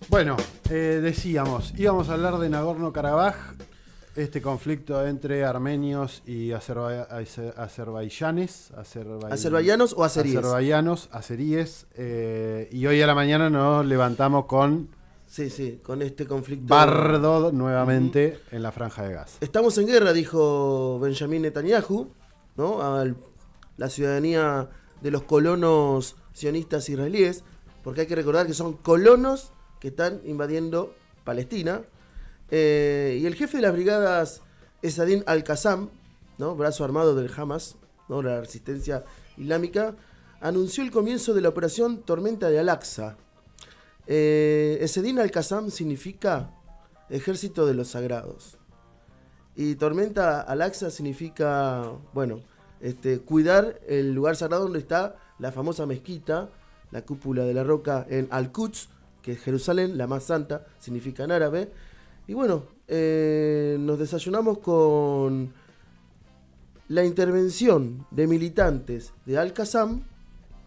Bueno, decíamos, íbamos a hablar de Nagorno-Karabaj, este conflicto entre armenios y azerbaiyanos o azeríes. azeríes, y hoy a la mañana nos levantamos con Sí, con este conflicto. Bardo nuevamente en la Franja de Gaza. Estamos en guerra, dijo Benjamín Netanyahu, ¿no? A la ciudadanía de los colonos sionistas israelíes, porque hay que recordar que son colonos que están invadiendo Palestina. Y el jefe de las brigadas Esadin al-Qassam, ¿no? Brazo armado del Hamas, ¿no? La resistencia islámica, anunció el comienzo de la operación Tormenta de Al-Aqsa. Esadin al-Qassam significa Ejército de los Sagrados. Y Tormenta Al-Aqsa significa, cuidar el lugar sagrado donde está la famosa mezquita, la cúpula de la roca en Al-Quds, que es Jerusalén, la más santa, significa en árabe. Y bueno, nos desayunamos con la intervención de militantes de Al-Qassam,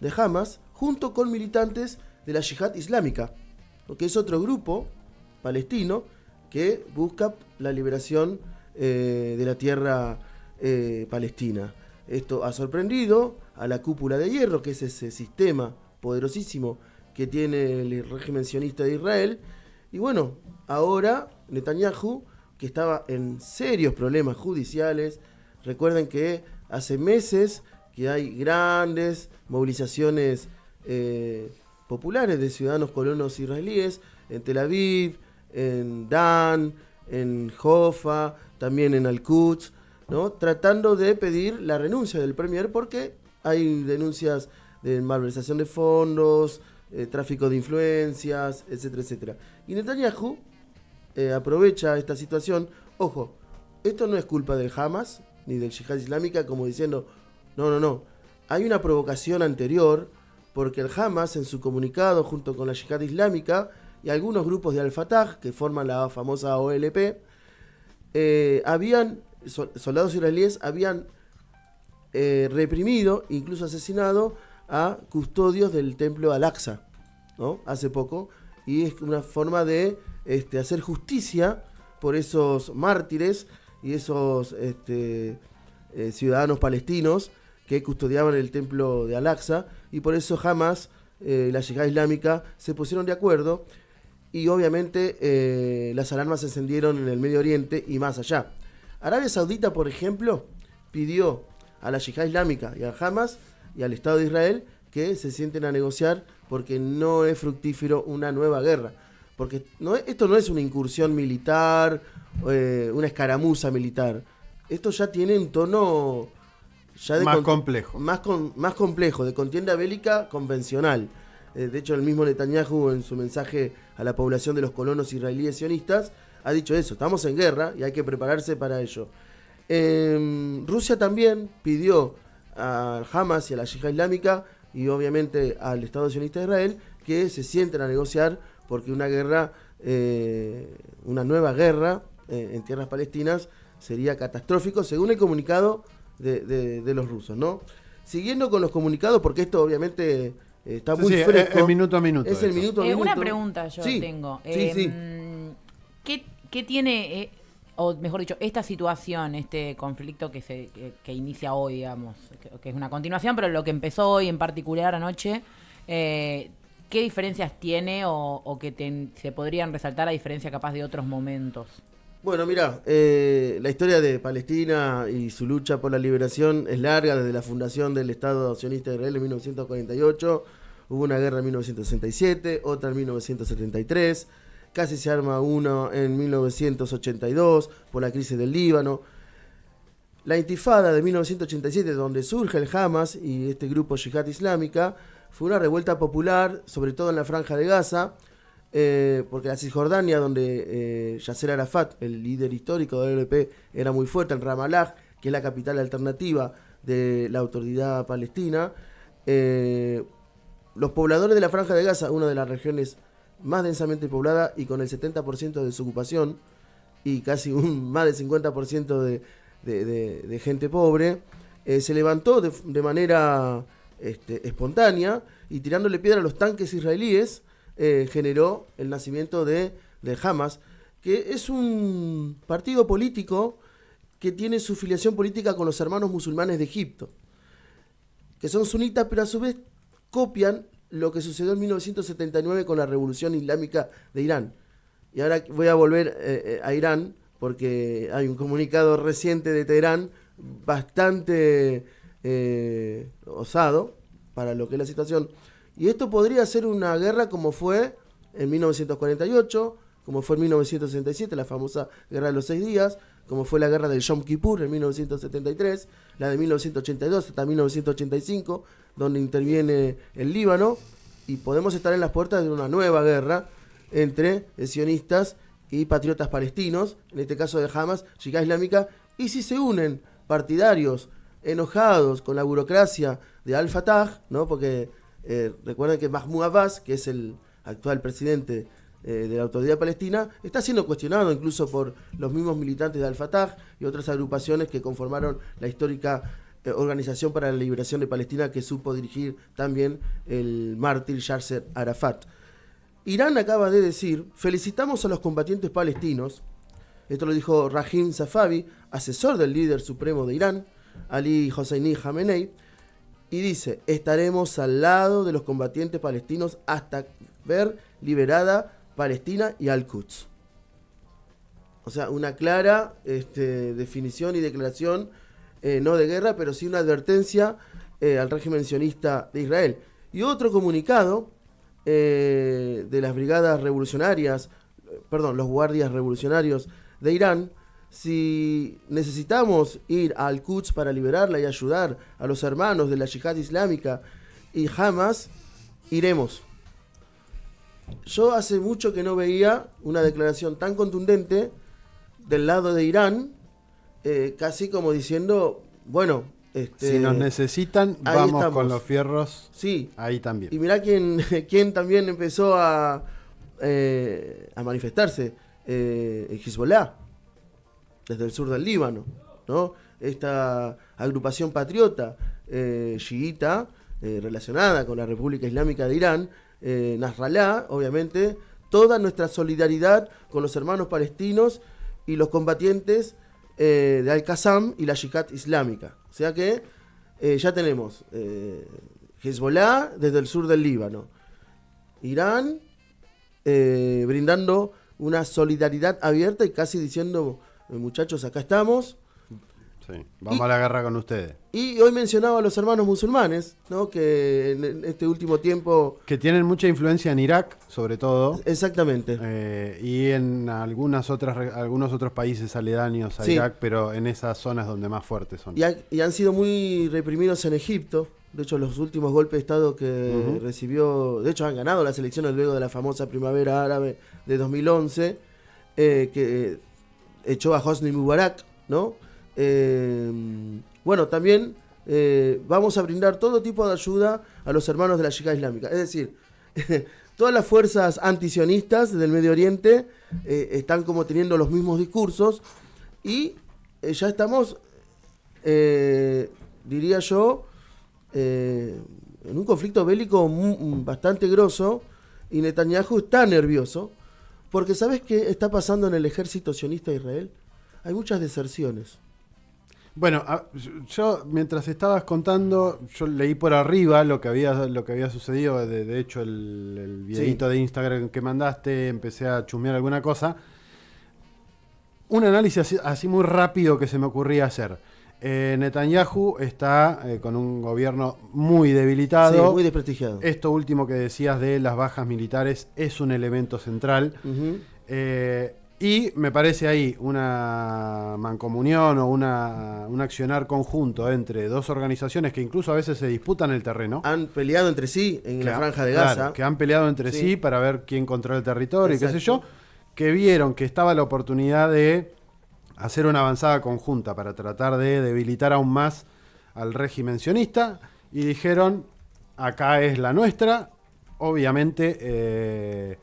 de Hamas, junto con militantes de la Yihad Islámica, que es otro grupo palestino que busca la liberación de la tierra palestina. Esto ha sorprendido a la cúpula de hierro, que es ese sistema poderosísimo que tiene el régimen sionista de Israel. Y bueno, ahora Netanyahu, que estaba en serios problemas judiciales, recuerden que hace meses que hay grandes movilizaciones populares de ciudadanos colonos israelíes en Tel Aviv, en Dan, en Jofa, también en Al-Quds, ¿no? Tratando de pedir la renuncia del premier porque hay denuncias de malversación de fondos, tráfico de influencias, etcétera, etcétera. Y Netanyahu aprovecha esta situación. Ojo, esto no es culpa del Hamas ni del Yihad Islámica, como diciendo, no. Hay una provocación anterior, porque el Hamas, en su comunicado, junto con la Yihad Islámica y algunos grupos de Al-Fatah, que forman la famosa OLP, soldados israelíes habían reprimido, incluso asesinado, a custodios del templo Al-Aqsa, ¿no? Hace poco, y es una forma de hacer justicia por esos mártires y esos ciudadanos palestinos que custodiaban el templo de Al-Aqsa, y por eso Hamas, la Yihad Islámica, se pusieron de acuerdo, y obviamente las alarmas se encendieron en el Medio Oriente y más allá. Arabia Saudita, por ejemplo, pidió a la Yihad Islámica y al Hamas y al Estado de Israel que se sienten a negociar, porque no es fructífero una nueva guerra. Porque esto no es una incursión militar, una escaramuza militar. Esto ya tiene un tono ya más complejo. Más complejo, de contienda bélica convencional. De hecho, el mismo Netanyahu, en su mensaje a la población de los colonos israelíes sionistas, ha dicho eso: estamos en guerra y hay que prepararse para ello. Rusia también pidió al Hamas y a la Yihad Islámica, y obviamente al Estado sionista de Israel, que se sienten a negociar, porque una nueva guerra en tierras palestinas sería catastrófico, según el comunicado de los rusos, ¿no? Siguiendo con los comunicados, porque esto obviamente está muy fresco. Es minuto a minuto. Es el minuto a minuto. Una pregunta yo tengo. Sí. ¿Qué tiene, o mejor dicho, esta situación, este conflicto que inicia hoy, digamos, que es una continuación, pero lo que empezó hoy en particular anoche, ¿qué diferencias tiene o que se podrían resaltar a diferencia capaz de otros momentos? Bueno, mira, la historia de Palestina y su lucha por la liberación es larga, desde la fundación del Estado sionista de Israel en 1948, hubo una guerra en 1967, otra en 1973, casi se arma uno en 1982 por la crisis del Líbano. La Intifada de 1987, donde surge el Hamas y este grupo Yihad Islámica, fue una revuelta popular, sobre todo en la Franja de Gaza, porque la Cisjordania, donde Yasser Arafat, el líder histórico de la OLP, era muy fuerte, en Ramallah, que es la capital alternativa de la autoridad palestina, los pobladores de la Franja de Gaza, una de las regiones más densamente poblada y con el 70% de desocupación y casi más del 50% de gente pobre, se levantó de manera espontánea y tirándole piedra a los tanques israelíes generó el nacimiento de Hamas, que es un partido político que tiene su filiación política con los hermanos musulmanes de Egipto, que son sunitas, pero a su vez copian lo que sucedió en 1979 con la Revolución Islámica de Irán. Y ahora voy a volver a Irán, porque hay un comunicado reciente de Teherán bastante osado para lo que es la situación. Y esto podría ser una guerra como fue en 1948, como fue en 1967, la famosa Guerra de los 6 días, como fue la Guerra del Yom Kippur en 1973, la de 1982 hasta 1985, donde interviene el Líbano, y podemos estar en las puertas de una nueva guerra entre sionistas y patriotas palestinos, en este caso de Hamas, Yihad Islámica, y si se unen partidarios enojados con la burocracia de Al-Fatah, ¿no? Porque recuerden que Mahmoud Abbas, que es el actual presidente de la Autoridad Palestina, está siendo cuestionado incluso por los mismos militantes de Al-Fatah y otras agrupaciones que conformaron la histórica Organización para la Liberación de Palestina, que supo dirigir también el mártir Yasser Arafat. Irán acaba de decir: felicitamos a los combatientes palestinos. Esto lo dijo Rahim Safavi, asesor del líder supremo de Irán, Ali Hosseini Khamenei, y dice: estaremos al lado de los combatientes palestinos hasta ver liberada Palestina y Al-Quds. O sea, una clara definición y declaración, no de guerra, pero sí una advertencia al régimen sionista de Israel. Y otro comunicado de las brigadas revolucionarias, los guardias revolucionarios de Irán: si necesitamos ir a Al-Quds para liberarla y ayudar a los hermanos de la Yihad Islámica y Hamas, iremos. Yo hace mucho que no veía una declaración tan contundente del lado de Irán, casi como diciendo, bueno, si nos necesitan, vamos estamos con los fierros. Sí. Ahí también. Y mirá quién también empezó a manifestarse, Hezbollah, desde el sur del Líbano, ¿no? Esta agrupación patriota chiita relacionada con la República Islámica de Irán, Nasrallah, obviamente, toda nuestra solidaridad con los hermanos palestinos y los combatientes de Al-Qassam y la Yihad Islámica. O sea que ya tenemos Hezbollah desde el sur del Líbano, Irán brindando una solidaridad abierta y casi diciendo: muchachos, acá estamos. Sí, vamos a la guerra con ustedes. Y hoy mencionaba a los hermanos musulmanes, ¿no? Que en este último tiempo... que tienen mucha influencia en Irak, sobre todo. Exactamente. Y en algunos otros países aledaños a Irak, pero en esas zonas donde más fuertes son. Y han sido muy reprimidos en Egipto. De hecho, los últimos golpes de Estado que recibió... De hecho, han ganado las elecciones luego de la famosa primavera árabe de 2011, que echó a Hosni Mubarak, ¿no? Bueno, también vamos a brindar todo tipo de ayuda a los hermanos de la Yihad Islámica. Es decir, todas las fuerzas antisionistas del Medio Oriente están como teniendo los mismos discursos y ya estamos, diría yo, en un conflicto bélico bastante grosso, y Netanyahu está nervioso porque ¿sabes qué está pasando en el ejército sionista de Israel? Hay muchas deserciones. Bueno, yo mientras estabas contando, yo leí por arriba lo que había sucedido. De hecho, el videito de Instagram que mandaste, empecé a chusmear alguna cosa. Un análisis así muy rápido que se me ocurría hacer. Netanyahu está con un gobierno muy debilitado. Sí, muy desprestigiado. Esto último que decías de las bajas militares es un elemento central. Y me parece ahí una mancomunión o un accionar conjunto entre dos organizaciones que incluso a veces se disputan el terreno. Han peleado entre sí en la Franja de Gaza. Claro, que han peleado entre sí para ver quién controla el territorio. Exacto. Y qué sé yo, que vieron que estaba la oportunidad de hacer una avanzada conjunta para tratar de debilitar aún más al régimen sionista, y dijeron: acá es la nuestra. Obviamente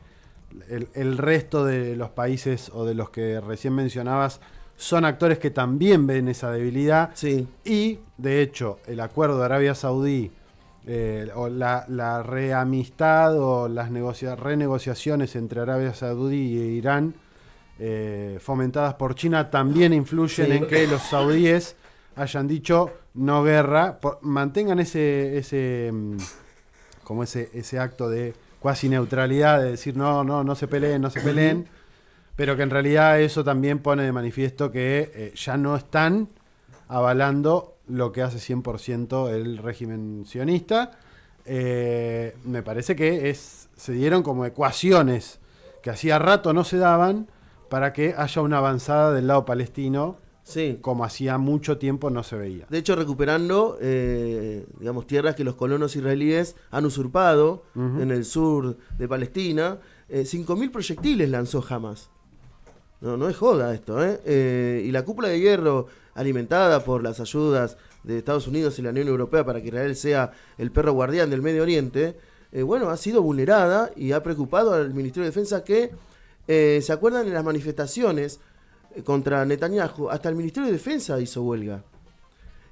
el resto de los países o de los que recién mencionabas son actores que también ven esa debilidad. Sí. Y de hecho el acuerdo de Arabia Saudí o la reamistad o las renegociaciones entre Arabia Saudí e Irán, fomentadas por China, también influyen en que los saudíes hayan dicho no guerra, mantengan ese acto de cuasi neutralidad, de decir no se peleen, pero que en realidad eso también pone de manifiesto que ya no están avalando lo que hace 100% el régimen sionista. Me parece que se dieron como ecuaciones que hacía rato no se daban para que haya una avanzada del lado palestino, como hacía mucho tiempo no se veía. De hecho, recuperando, digamos, tierras que los colonos israelíes han usurpado en el sur de Palestina. 5.000 proyectiles lanzó Hamas. No es joda esto, ¿eh? Y la cúpula de hierro, alimentada por las ayudas de Estados Unidos y la Unión Europea para que Israel sea el perro guardián del Medio Oriente, ha sido vulnerada y ha preocupado al Ministerio de Defensa que, ¿se acuerdan en las manifestaciones contra Netanyahu? Hasta el Ministerio de Defensa hizo huelga.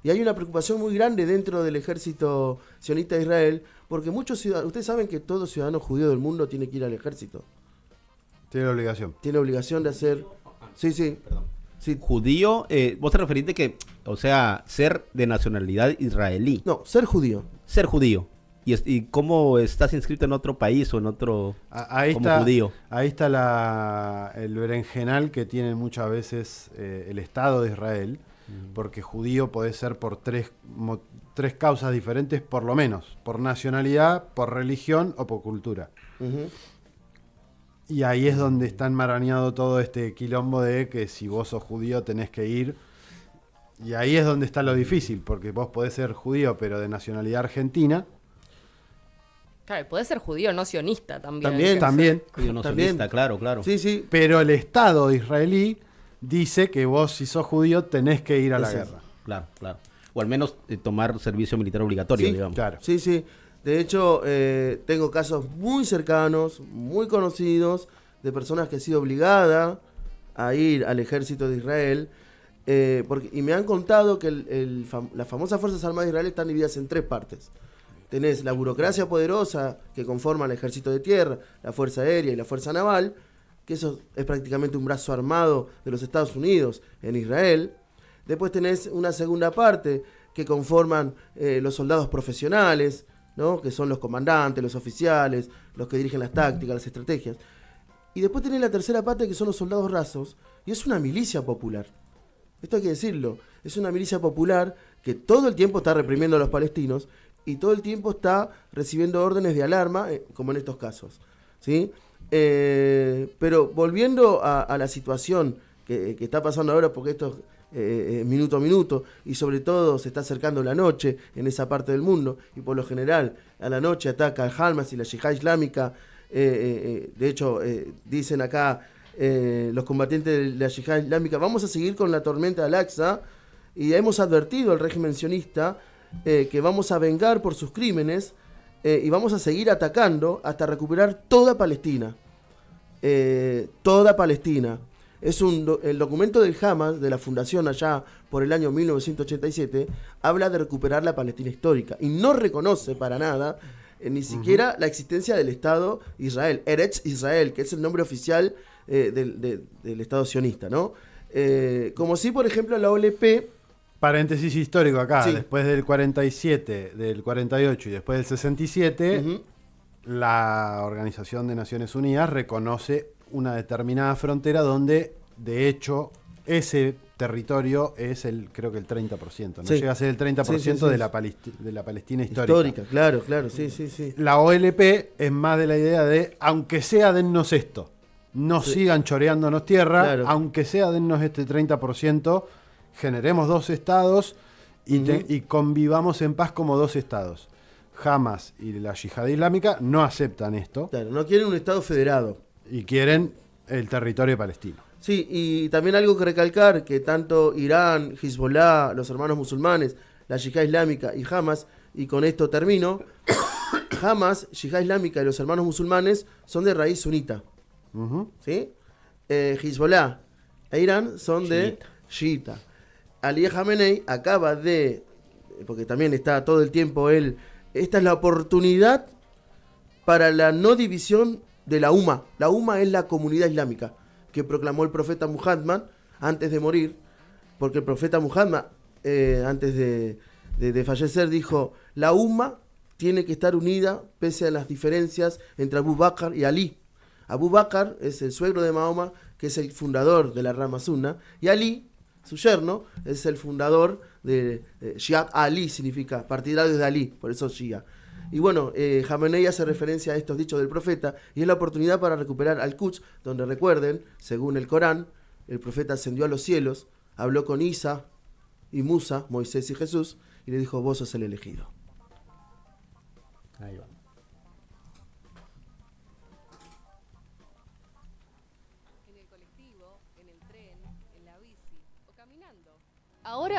Y hay una preocupación muy grande dentro del ejército sionista de Israel, porque muchos ciudadanos, ustedes saben que todo ciudadano judío del mundo tiene que ir al ejército. Tiene la obligación. Tiene obligación de hacer... Sí. Perdón. Sí. Judío, vos te referiste que, o sea, ser de nacionalidad israelí. No, ser judío. Ser judío. ¿Y cómo estás inscrito en otro país o en otro ahí como está, judío? Ahí está el berenjenal que tiene muchas veces el Estado de Israel, porque judío puede ser por tres causas diferentes, por lo menos, por nacionalidad, por religión o por cultura. Y ahí es donde está enmarañado todo este quilombo de que si vos sos judío tenés que ir. Y ahí es donde está lo difícil, porque vos podés ser judío pero de nacionalidad argentina. Claro, podés ser judío no sionista también. También. Judío no También. sionista, claro. Sí. Pero el Estado israelí dice que vos, si sos judío, tenés que ir a la guerra. Claro. O al menos tomar servicio militar obligatorio, Sí, digamos. Claro. Sí. De hecho, tengo casos muy cercanos, muy conocidos, de personas que han sido obligadas a ir al ejército de Israel, y me han contado que las famosas Fuerzas Armadas de Israel están divididas en 3 partes. Tenés la burocracia poderosa que conforma el ejército de tierra, la fuerza aérea y la fuerza naval, que eso es prácticamente un brazo armado de los Estados Unidos en Israel. Después tenés una segunda parte que conforman los soldados profesionales, ¿no? Que son los comandantes, los oficiales, los que dirigen las tácticas, las estrategias. Y después tenés la tercera parte que son los soldados rasos, y es una milicia popular. Esto hay que decirlo, es una milicia popular que todo el tiempo está reprimiendo a los palestinos y todo el tiempo está recibiendo órdenes de alarma, como en estos casos, ¿sí? Pero volviendo a la situación que está pasando ahora, porque esto minuto a minuto, y sobre todo se está acercando la noche en esa parte del mundo, y por lo general a la noche ataca el Hamas y la Yihad Islámica. De hecho, dicen acá los combatientes de la Yihad Islámica, vamos a seguir con la tormenta de Al-Aqsa, y hemos advertido al régimen sionista que vamos a vengar por sus crímenes, y vamos a seguir atacando hasta recuperar toda Palestina. Toda Palestina. El documento del Hamas, de la fundación allá por el año 1987, habla de recuperar la Palestina histórica y no reconoce para nada ni siquiera la existencia del Estado Israel, Eretz Israel, que es el nombre oficial del Estado sionista, ¿no? Como si, por ejemplo, la OLP... Paréntesis histórico acá, Sí. Después del 47, del 48 y después del 67, la Organización de Naciones Unidas reconoce una determinada frontera donde, de hecho, ese territorio es creo que el 30%, no Sí. llega a ser el 30% Sí. de la Palestina histórica. Claro, sí. La OLP es más de la idea de, aunque sea, dennos esto, no sigan choreándonos tierra, Claro. aunque sea, dennos este 30%, generemos 2 estados y convivamos en paz como 2 estados. Hamas y la Yihad Islámica no aceptan esto Claro, no quieren un Estado federado. y quieren el territorio palestino. Sí, y también algo que recalcar, que tanto Irán, Hezbollah, los hermanos musulmanes, la Yihad Islámica y Hamas, y con esto termino, Hamas, Yihad Islámica y los hermanos musulmanes son de raíz sunita, ¿sí? Hezbollah e Irán son de chiita. Ali Khamenei acaba de, porque también está todo el tiempo él esta es la oportunidad para la no división de la UMA. La UMA es la comunidad islámica que proclamó el profeta Muhammad antes de morir, porque el profeta Muhammad, antes de fallecer, dijo: la UMA tiene que estar unida pese a las diferencias entre Abu Bakr y Ali. Abu Bakr es el suegro de Mahoma, que es el fundador de la rama sunna, y Ali, su yerno, es el fundador de Shi'at Ali, significa partidarios de Ali, por eso Shia. Y bueno, Jamenei hace referencia a estos dichos del profeta, y es la oportunidad para recuperar Al-Quds, donde recuerden, según el Corán, el profeta ascendió a los cielos, habló con Isa y Musa, Moisés y Jesús, y le dijo: vos sos el elegido. Ahí va. En el colectivo, en el tren, en la bici o caminando. Ahora